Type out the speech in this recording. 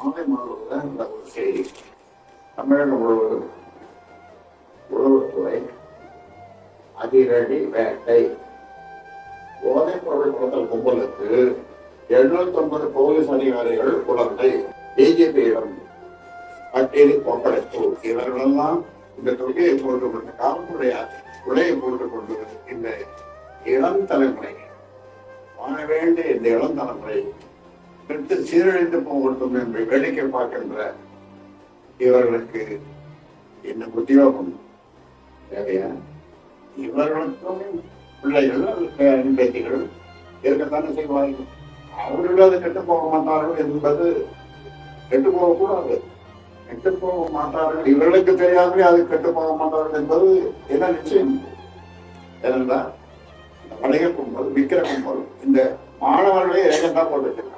மாலை மாறுவதுதான் இந்த ஒரு செய்தி. தமிழக முழுவதும் உளவுத்துறை அதிரடி வேட்டை. போதைப் பொருள் கடத்தல் கும்பலுக்கு 750 போலீஸ் அதிகாரிகள் குழந்தை டிஜிபியிடம் பட்டியலில் ஒப்படைப்பு. இவர்களெல்லாம் இந்த தொகையை போட்டுக்கொண்டு காவல்துறை உடையை போட்டுக் கொண்டு இந்த இளம் தலைமுறை வாழ வேண்டிய இந்த இளம் தலைமுறை விட்டு சீரழிந்து போகட்டும் என்று வேடிக்கை பார்க்கின்ற இவர்களுக்கு என்ன உத்தியோகம் தேவையா? இவர்களுக்கும் பிள்ளைகள் பேத்திகள் இருக்கத்தானே செய்வார்கள். அவர்கள் அது கெட்டு போக மாட்டார்கள் என்பது கெட்டு போகக்கூடாது. கெட்டு போக மாட்டார்கள், இவர்களுக்கு தெரியாமலே அது கெட்டு போக மாட்டார்கள் என்பது என்ன நிச்சயம்? ஏனென்றால் வணிக கும்பல், விக்கிர கும்பல் இந்த மாணவர்களே ஏகத்தான் போட்டு